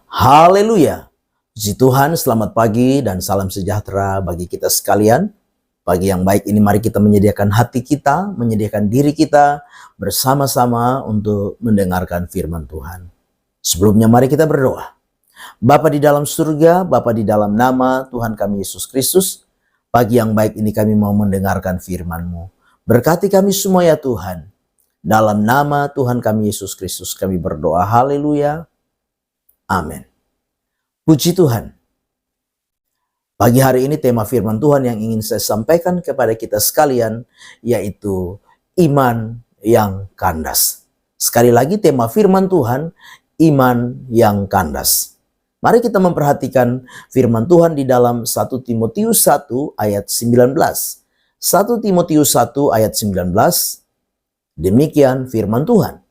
Haleluya. Puji Tuhan, selamat pagi dan salam sejahtera bagi kita sekalian. Pagi yang baik ini mari kita menyediakan hati kita, menyediakan diri kita bersama-sama untuk mendengarkan firman Tuhan. Sebelumnya mari kita berdoa. Bapa di dalam surga, Bapa di dalam nama Tuhan kami Yesus Kristus, pagi yang baik ini kami mau mendengarkan firman-Mu. Berkati kami semua ya Tuhan. Dalam nama Tuhan kami Yesus Kristus kami berdoa. Haleluya. Amin. Puji Tuhan. Pagi hari ini tema firman Tuhan yang ingin saya sampaikan kepada kita sekalian yaitu iman yang kandas. Sekali lagi tema firman Tuhan, iman yang kandas. Mari kita memperhatikan firman Tuhan di dalam 1 Timotius 1 ayat 19. 1 Timotius 1 ayat 19. Demikian firman Tuhan.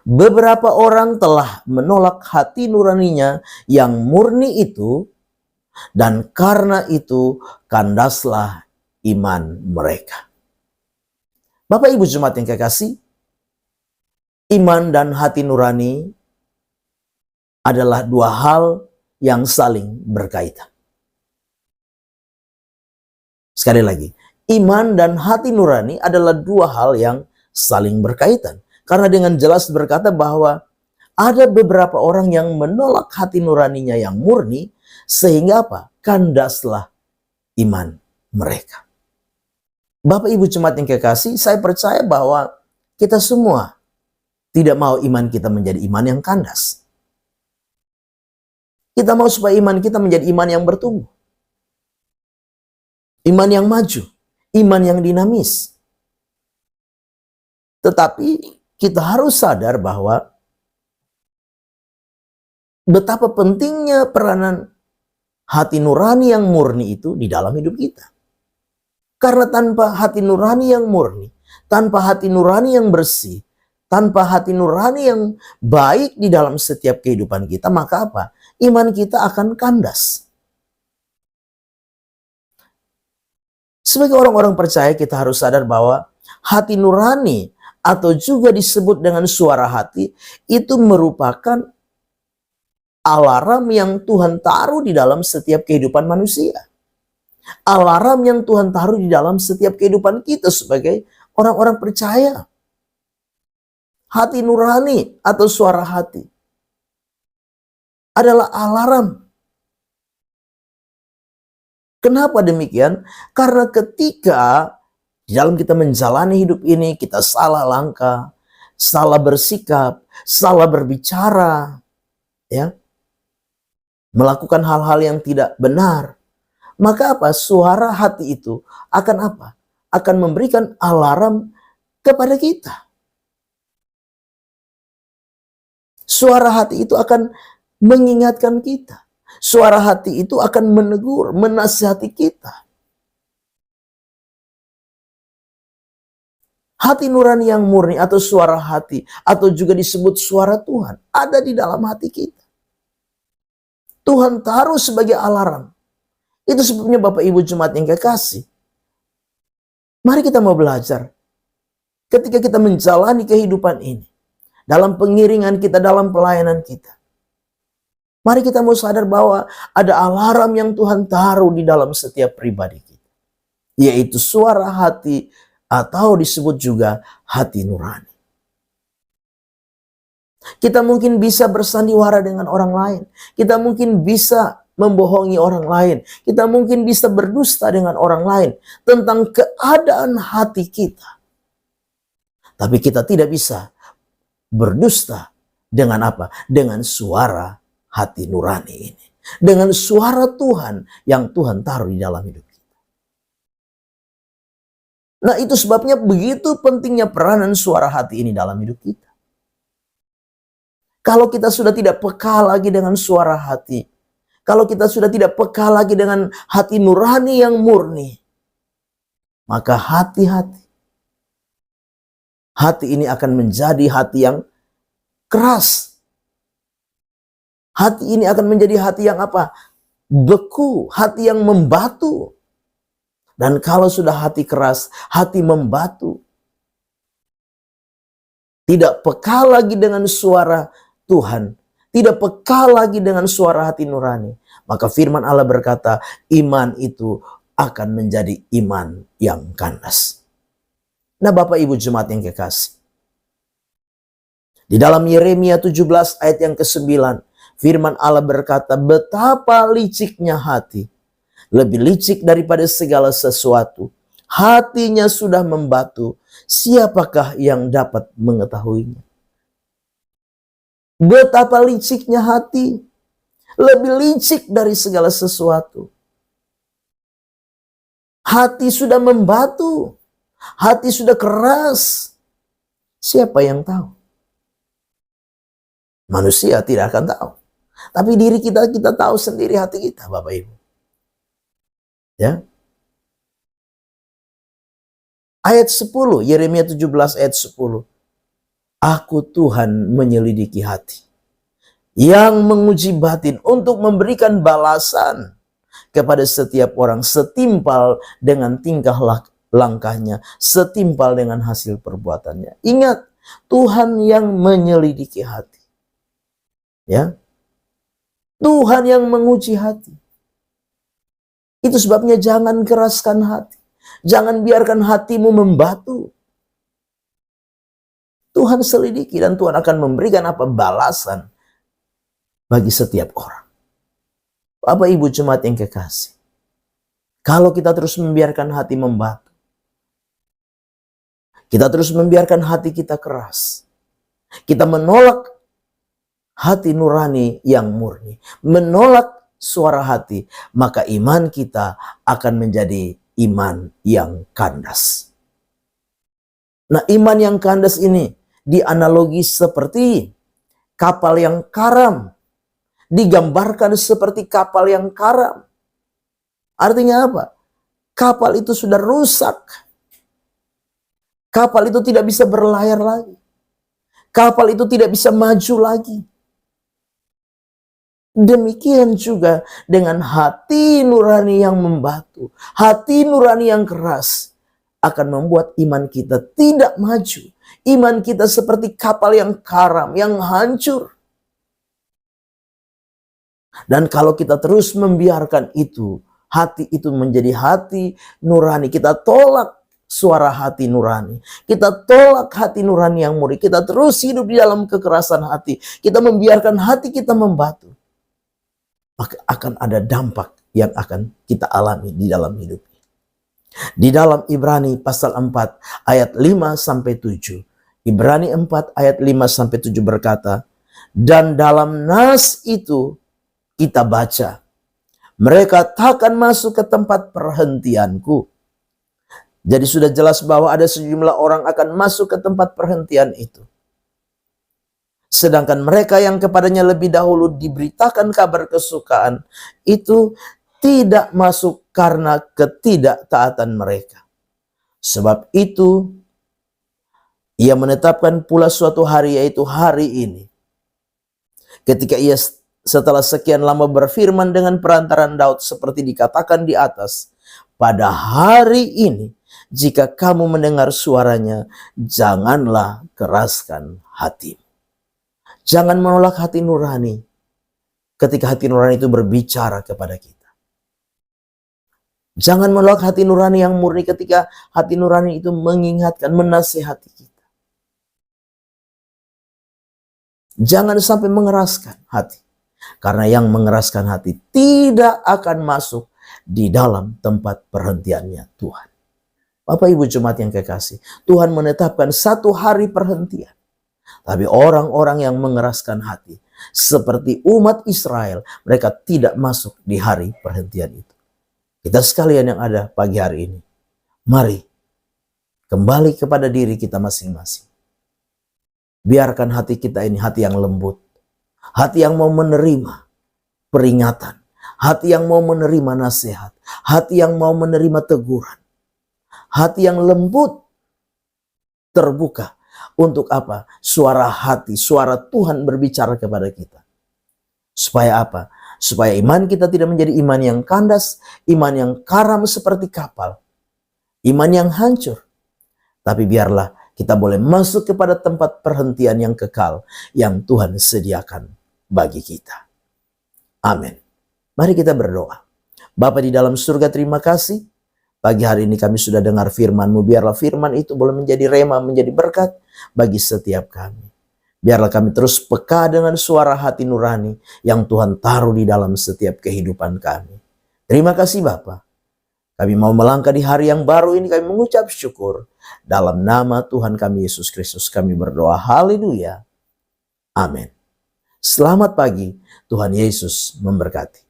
Beberapa orang telah menolak hati nuraninya yang murni itu, dan karena itu kandaslah iman mereka. Bapak Ibu Jemaat yang kekasih, iman dan hati nurani adalah dua hal yang saling berkaitan. Sekali lagi, iman dan hati nurani adalah dua hal yang saling berkaitan. Karena dengan jelas berkata bahwa ada beberapa orang yang menolak hati nuraninya yang murni, sehingga apa? Kandaslah iman mereka. Bapak Ibu Jemaat yang kekasih, saya percaya bahwa kita semua tidak mau iman kita menjadi iman yang kandas. Kita mau supaya iman kita menjadi iman yang bertumbuh. Iman yang maju. Iman yang dinamis. Tetapi kita harus sadar bahwa betapa pentingnya peranan hati nurani yang murni itu di dalam hidup kita. Karena tanpa hati nurani yang murni, tanpa hati nurani yang bersih, tanpa hati nurani yang baik di dalam setiap kehidupan kita, maka apa? Iman kita akan kandas. Sebagai orang-orang percaya kita harus sadar bahwa hati nurani atau juga disebut dengan suara hati itu merupakan alarm yang Tuhan taruh di dalam setiap kehidupan manusia. Alarm yang Tuhan taruh di dalam setiap kehidupan kita sebagai orang-orang percaya. Hati nurani atau suara hati adalah alarm. Kenapa demikian? Karena ketika di dalam kita menjalani hidup ini, kita salah langkah, salah bersikap, salah berbicara, ya, melakukan hal-hal yang tidak benar, maka apa? Suara hati itu akan apa? Akan memberikan alarm kepada kita. Suara hati itu akan mengingatkan kita. Suara hati itu akan menegur, menasihati kita. Hati nurani yang murni atau suara hati atau juga disebut suara Tuhan ada di dalam hati kita. Tuhan taruh sebagai alarm. Itu sebabnya Bapak Ibu Jemaat yang kekasih. Mari kita mau belajar. Ketika kita menjalani kehidupan ini. Dalam pengiringan kita, dalam pelayanan kita. Mari kita mau sadar bahwa ada alarm yang Tuhan taruh di dalam setiap pribadi kita. Yaitu suara hati atau disebut juga hati nurani. Kita mungkin bisa bersandiwara dengan orang lain. Kita mungkin bisa membohongi orang lain. Kita mungkin bisa berdusta dengan orang lain tentang keadaan hati kita. Tapi kita tidak bisa berdusta dengan apa? Dengan suara hati nurani ini. Dengan suara Tuhan yang Tuhan taruh di dalam hidup kita. Nah, itu sebabnya begitu pentingnya peranan suara hati ini dalam hidup kita. Kalau kita sudah tidak peka lagi dengan suara hati, kalau kita sudah tidak peka lagi dengan hati nurani yang murni, maka hati-hati. Hati ini akan menjadi hati yang keras. Hati ini akan menjadi hati yang apa? Beku, hati yang membatu. Dan kalau sudah hati keras, hati membatu. Tidak peka lagi dengan suara Tuhan. tidak peka lagi dengan suara hati nurani, maka firman Allah berkata, iman itu akan menjadi iman yang kandas. Nah, Bapak Ibu jemaat yang kekasih, di dalam Yeremia 17 ayat yang ke-9, firman Allah berkata, betapa liciknya hati, lebih licik daripada segala sesuatu. Hatinya sudah membatu, siapakah yang dapat mengetahuinya? Betapa liciknya hati, lebih licik dari segala sesuatu. Hati sudah membatu, hati sudah keras. Siapa yang tahu? Manusia tidak akan tahu. Tapi diri kita tahu sendiri hati kita, Bapak Ibu. Ya. Ayat 10, Yeremia 17 ayat 10. Aku Tuhan menyelidiki hati, yang menguji batin untuk memberikan balasan kepada setiap orang setimpal dengan tingkah langkahnya, setimpal dengan hasil perbuatannya. Ingat, Tuhan yang menyelidiki hati. Ya. Tuhan yang menguji hati. Itu sebabnya jangan keraskan hati. Jangan biarkan hatimu membatu. Tuhan selidiki dan Tuhan akan memberikan apa? Balasan bagi setiap orang. Bapak Ibu jemaat yang kekasih, kalau kita terus membiarkan hati membatu, kita terus membiarkan hati kita keras, kita menolak hati nurani yang murni, menolak suara hati, maka iman kita akan menjadi iman yang kandas. Nah, iman yang kandas ini dianalogi seperti kapal yang karam. Digambarkan seperti kapal yang karam. Artinya apa? Kapal itu sudah rusak. Kapal itu tidak bisa berlayar lagi. Kapal itu tidak bisa maju lagi. Demikian juga dengan hati nurani yang membatu. Hati nurani yang keras akan membuat iman kita tidak maju. Iman kita seperti kapal yang karam, yang hancur. Dan kalau kita terus membiarkan itu, hati itu menjadi hati nurani. Kita tolak suara hati nurani. Kita tolak hati nurani yang murni. Kita terus hidup di dalam kekerasan hati. Kita membiarkan hati kita membatu. Maka akan ada dampak yang akan kita alami di dalam hidup. Di dalam Ibrani pasal 4 ayat 5-7. Ibrani 4 ayat 5-7 berkata, dan dalam nas itu kita baca, mereka takkan masuk ke tempat perhentianku. Jadi sudah jelas bahwa ada sejumlah orang akan masuk ke tempat perhentian itu. Sedangkan mereka yang kepadanya lebih dahulu diberitakan kabar kesukaan itu tidak masuk karena ketidaktaatan mereka. Sebab itu ia menetapkan pula suatu hari, yaitu hari ini, ketika ia setelah sekian lama berfirman dengan perantaran Daud seperti dikatakan di atas, pada hari ini jika kamu mendengar suaranya, janganlah keraskan hatimu. Jangan menolak hati nurani ketika hati nurani itu berbicara kepada kita. Jangan menolak hati nurani yang murni ketika hati nurani itu mengingatkan, menasihati kita. Jangan sampai mengeraskan hati. Karena yang mengeraskan hati tidak akan masuk di dalam tempat perhentiannya Tuhan. Bapak Ibu jemaat yang kekasih, Tuhan menetapkan satu hari perhentian. Tapi orang-orang yang mengeraskan hati, seperti umat Israel, mereka tidak masuk di hari perhentian itu. Kita sekalian yang ada pagi hari ini, mari kembali kepada diri kita masing-masing. Biarkan hati kita ini hati yang lembut, hati yang mau menerima peringatan, hati yang mau menerima nasihat, hati yang mau menerima teguran, hati yang lembut, terbuka. Untuk apa? Suara hati, suara Tuhan berbicara kepada kita. Supaya apa? Supaya iman kita tidak menjadi iman yang kandas, iman yang karam seperti kapal, iman yang hancur. Tapi biarlah kita boleh masuk kepada tempat perhentian yang kekal yang Tuhan sediakan bagi kita. Amin. Mari kita berdoa. Bapa di dalam surga, terima kasih. Pagi hari ini kami sudah dengar firman-Mu. Biarlah firman itu boleh menjadi rema, menjadi berkat bagi setiap kami. Biarlah kami terus peka dengan suara hati nurani yang Tuhan taruh di dalam setiap kehidupan kami. Terima kasih Bapa. Kami mau melangkah di hari yang baru ini, kami mengucap syukur. Dalam nama Tuhan kami Yesus Kristus kami berdoa. Haleluya. Amin. Selamat pagi, Tuhan Yesus memberkati.